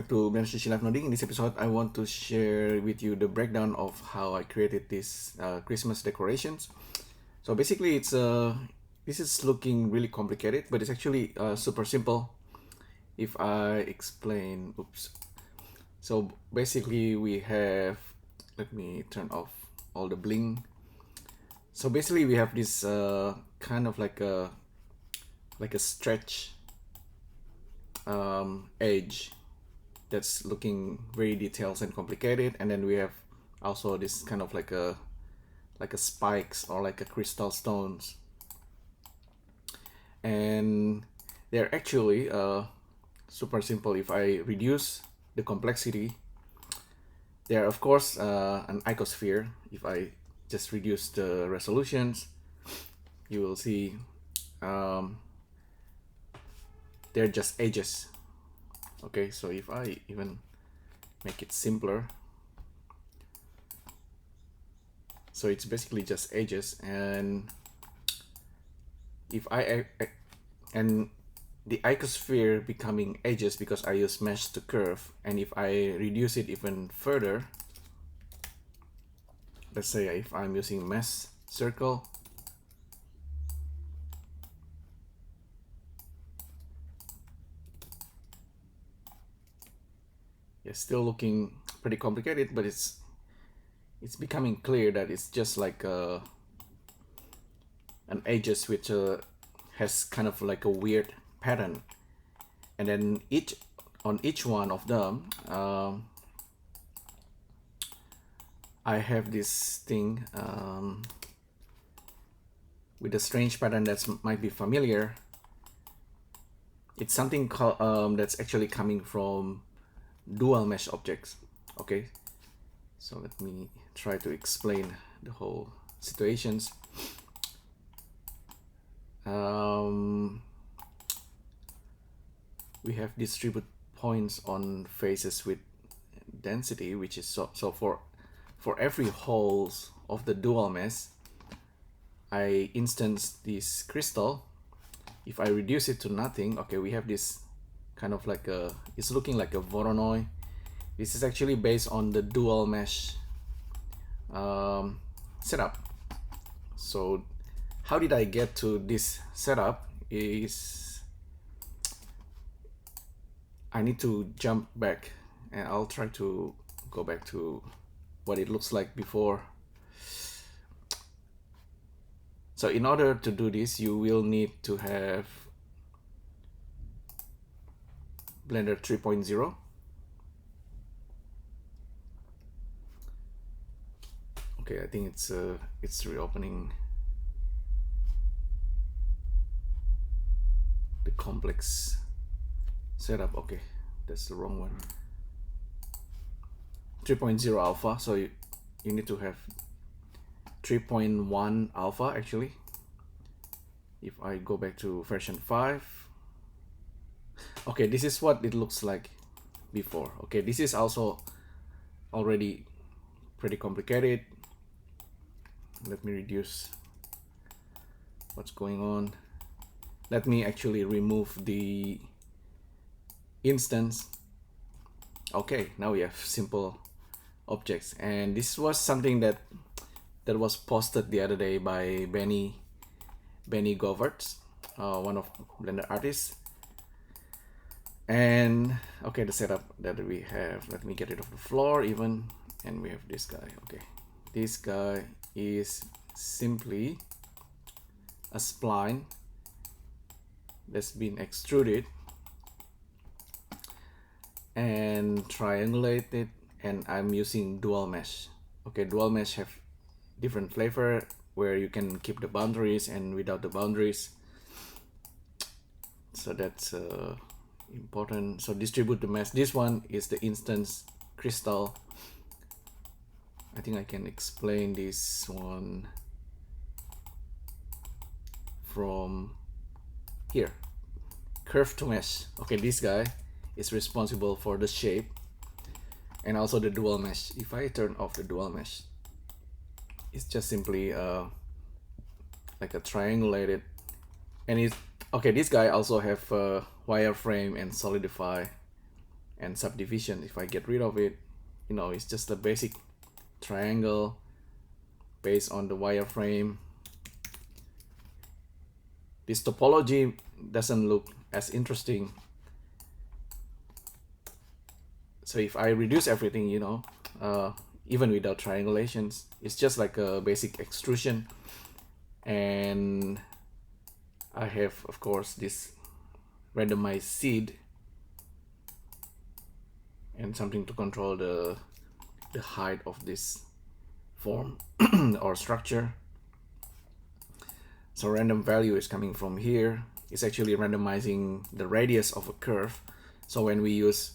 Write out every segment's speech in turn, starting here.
To LIVENODING. In this episode, I want to share with you the breakdown of how I created this Christmas decorations. So basically, this is looking really complicated, but it's actually super simple. If I explain, oops. So basically, we have. Let me turn off all the bling. So basically, we have this kind of like a stretch edge that's looking very detailed and complicated, and then we have also this kind of like a spikes or like a crystal stones, and they're actually super simple. If I reduce the complexity, they're of course an icosphere. If I just reduce the resolutions, you will see they're just edges. Okay, so if I even make it simpler, so it's basically just edges, and if I and the icosphere becoming edges because I use mesh to curve, and if I reduce it even further, let's say if I'm using mesh circle, it's still looking pretty complicated, but it's becoming clear that it's just like an edges which has kind of like a weird pattern, and then on each one of them I have this thing with a strange pattern that might be familiar. It's something called that's actually coming from dual mesh objects. Okay, so let me try to explain the whole situations. We have distribute points on faces with density, which is so for every holes of the dual mesh, I instance this crystal. If I reduce it to nothing, okay, we have this kind of like it's looking like a Voronoi. This is actually based on the dual mesh setup. So how did I get to this setup is I need to jump back, and I'll try to go back to what it looks like before. So in order to do this, you will need to have Blender 3.0. Okay, I think it's reopening the complex setup. Okay, that's the wrong one. 3.0 alpha, so you need to have 3.1 alpha actually. If I go back to version 5, okay, this is what it looks like before. Okay, this is also already pretty complicated. Let me reduce what's going on. Let me actually remove the instance. Okay, now we have simple objects, and this was something that was posted the other day by Benny Govertz, one of Blender artists. And okay, the setup that we have, let me get rid of the floor even, and we have this guy. Okay, this guy is simply a spline that's been extruded and triangulated, and I'm using dual mesh. Okay, dual mesh have different flavor where you can keep the boundaries and without the boundaries, so that's important. So distribute the mesh. This one is the instance crystal. I think I can explain this one from here. Curve to mesh. Okay, this guy is responsible for the shape and also the dual mesh. If I turn off the dual mesh, it's just simply like a triangulated, and it's okay. This guy also have wireframe and solidify, and subdivision. If I get rid of it, you know, it's just a basic triangle based on the wireframe. This topology doesn't look as interesting. So if I reduce everything, you know, even without triangulations, it's just like a basic extrusion. And I have, of course, this randomized seed and something to control the height of this form or structure. So random value is coming from here. It's actually randomizing the radius of a curve. So when we use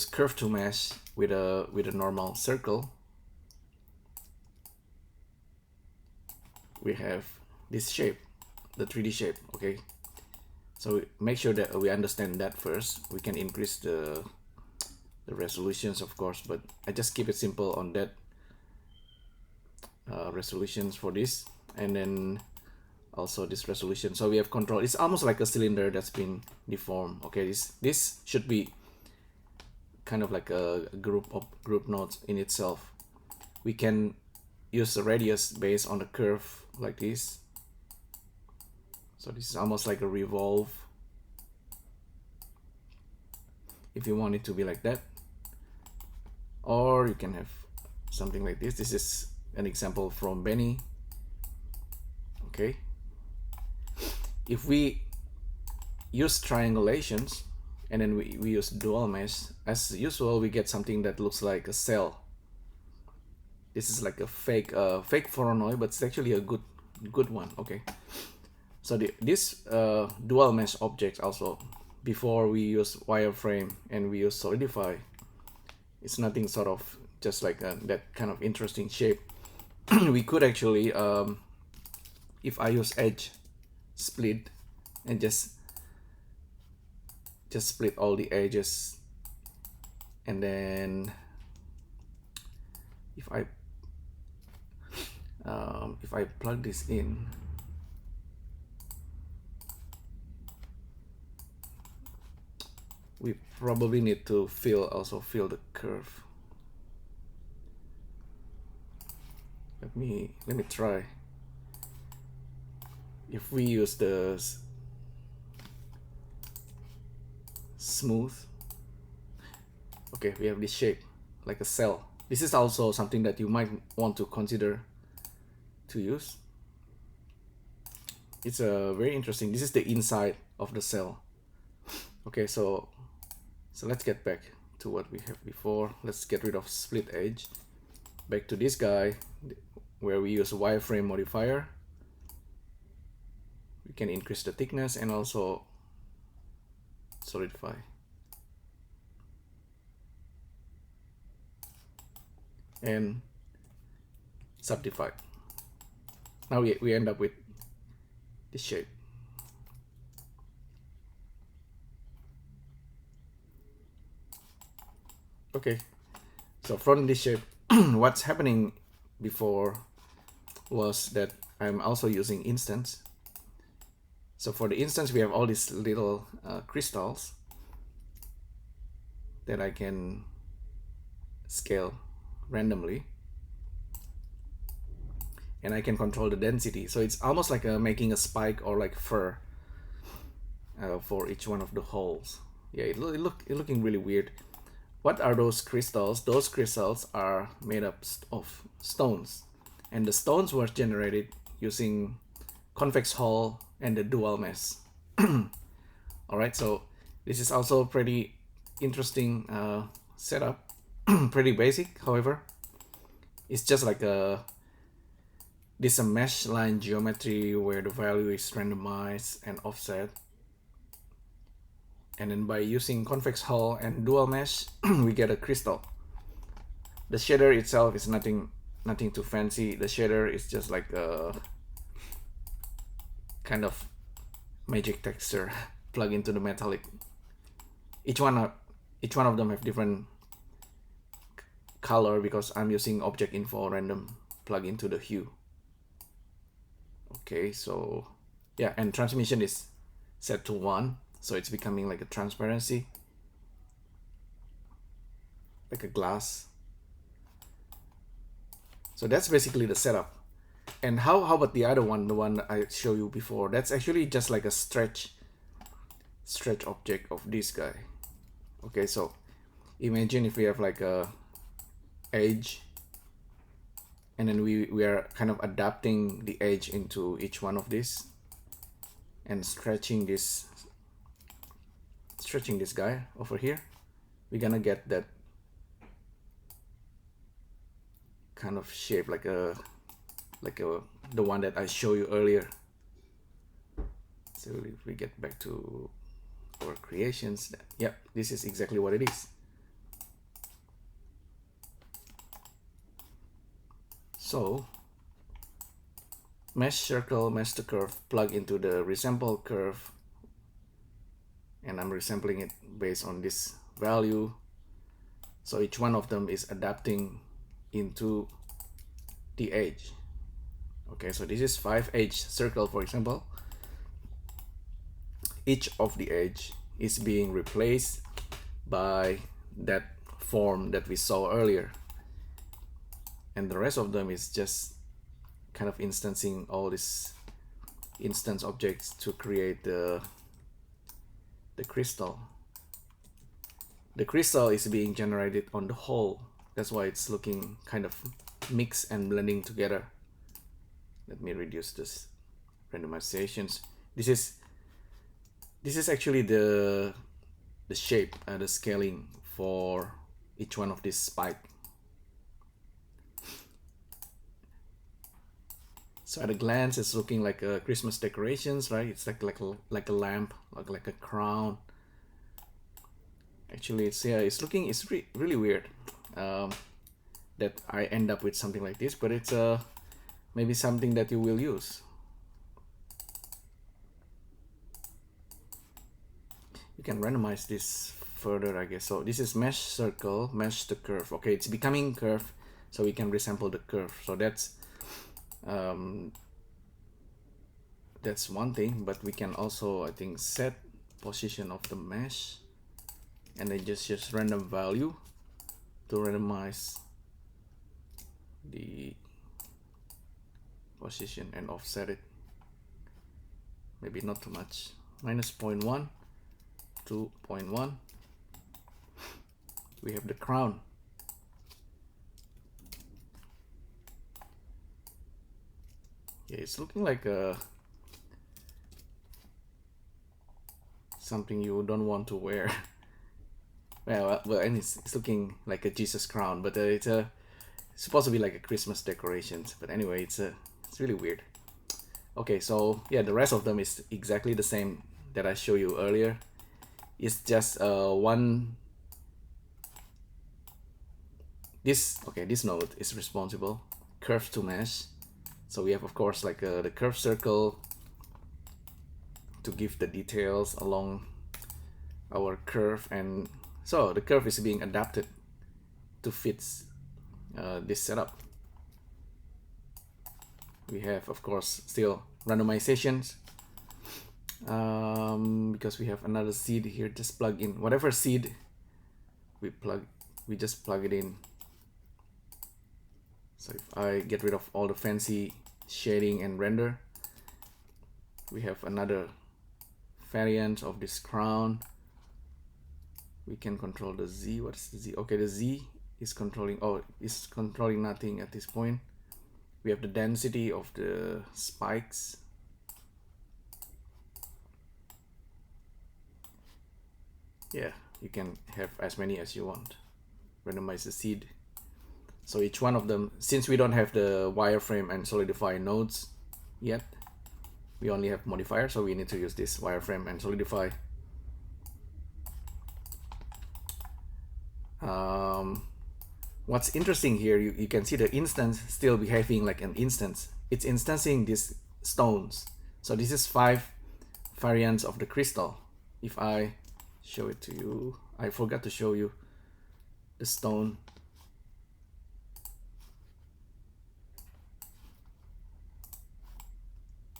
curve to mesh with a normal circle, we have this shape, the 3D shape. Okay, so make sure that we understand that first. We can increase the resolutions, of course, but I just keep it simple on that resolutions for this, and then also this resolution. So we have control. It's almost like a cylinder that's been deformed. Okay, this should be kind of like a group nodes in itself. We can use the radius based on the curve like this. So this is almost like a revolve, if you want it to be like that. Or you can have something like this. This is an example from Benny. Okay, if we use triangulations and then we use dual mesh, as usual, we get something that looks like a cell. This is like a fake Voronoi, but it's actually a good one. Okay, so this dual mesh object also, before we use wireframe and we use solidify, it's nothing sort of just like that kind of interesting shape. We could actually, if I use edge split and just split all the edges, and then if I plug this in, we probably need to also fill the curve. Let me try. If we use the smooth, okay, we have this shape like a cell. This is also something that you might want to consider to use. It's very interesting. This is the inside of the cell. Okay, so let's get back to what we have before. Let's get rid of split edge. Back to this guy where we use a wireframe modifier. We can increase the thickness and also solidify. And subdivide. Now we end up with this shape. Okay, so from this shape, what's happening before was that I'm also using instance. So for the instance, we have all these little crystals that I can scale randomly, and I can control the density. So it's almost like making a spike or like fur for each one of the holes. Yeah, it's looking really weird. What are those crystals? Those crystals are made up of stones, and the stones were generated using Convex Hall and the Dual Mesh. All right, so this is also pretty interesting setup. Pretty basic, however. It's just like this mesh line geometry where the value is randomized and offset. And then by using Convex Hall and Dual Mesh, we get a crystal. The shader itself is nothing too fancy. The shader is just like a kind of magic texture plug into the metallic. Each one of them have different color because I'm using object info random plug into the hue. Okay, so yeah, and transmission is set to 1, so it's becoming like a transparency. like a glass. So that's basically the setup. And how about the other one, the one I showed you before? That's actually just like a stretch object of this guy. Okay, so imagine if we have like a edge, and then we are kind of adapting the edge into each one of these and stretching this guy over here. We're gonna get that kind of shape like the one that I showed you earlier. So if we get back to our creations, yep, this is exactly what it is. So mesh circle, mesh to curve, plug into the resample curve, and I'm resampling it based on this value. So each one of them is adapting into the edge. Okay, so this is 5 edge circle, for example. Each of the edge is being replaced by that form that we saw earlier, and the rest of them is just kind of instancing all these instance objects to create the crystal. The crystal is being generated on the whole. That's why it's looking kind of mixed and blending together. Let me reduce this randomizations. This is actually the shape and the scaling for each one of these spike. So at a glance, it's looking like a Christmas decorations, right? It's like a lamp, like a crown. Actually, it's really weird that I end up with something like this, but it's maybe something that you will use. You can randomize this further, I guess. So this is mesh circle, mesh to curve. Okay, it's becoming curve, so we can resample the curve. So that's one thing, but we can also, I think, set position of the mesh and then just random value to randomize the position and offset it. Maybe not too much. Minus 0.1 to 0.1. We have the crown. Yeah, it's looking like something you don't want to wear. well, and it's looking like a Jesus crown, but it's supposed to be like a Christmas decorations. But anyway, it's really weird. Okay, so yeah, the rest of them is exactly the same that I showed you earlier. It's just this node is responsible curve to mesh. So we have, of course, like the curve circle to give the details along our curve, and so the curve is being adapted to fit this setup. We have, of course, still randomizations because we have another seed here. Just plug in whatever seed we just plug it in. So if I get rid of all the fancy shading and render, we have another variant of this crown. We can control the Z. What is the Z? Okay, the Z is controlling, it's controlling nothing at this point. We have the density of the spikes. Yeah, you can have as many as you want. Randomize the seed. So each one of them, since we don't have the wireframe and solidify nodes yet, we only have modifier, so we need to use this wireframe and solidify. What's interesting here, you can see the instance still behaving like an instance. It's instancing these stones. So this is 5 variants of the crystal. If I show it to you, I forgot to show you the stone.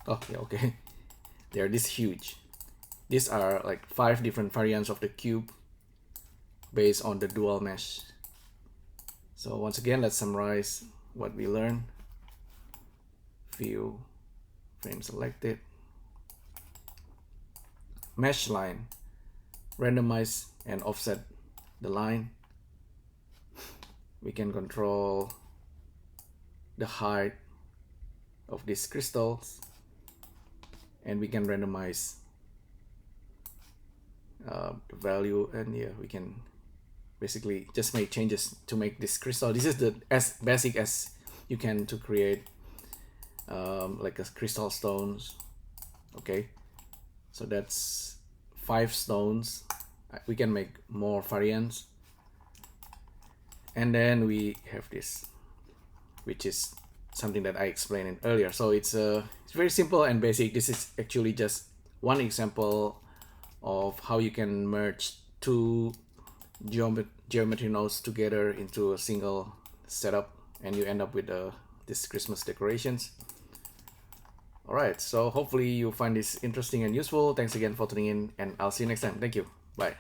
Oh yeah, okay. They're this huge. These are like 5 different variants of the cube based on the dual mesh So once again, let's summarize what we learned. View, frame selected, mesh line, randomize and offset the line. We can control the height of these crystals, and we can randomize the value, and yeah, we can basically just make changes to make this crystal. This is the as basic as you can to create like a crystal stones. Okay, so that's 5 stones. We can make more variants, and then we have this, which is something that I explained earlier. So it's very simple and basic. This is actually just one example of how you can merge 2 geometry nodes together into a single setup, and you end up with this Christmas decorations. All right, so hopefully you find this interesting and useful. Thanks again for tuning in, and I'll see you next time. Thank you. Bye.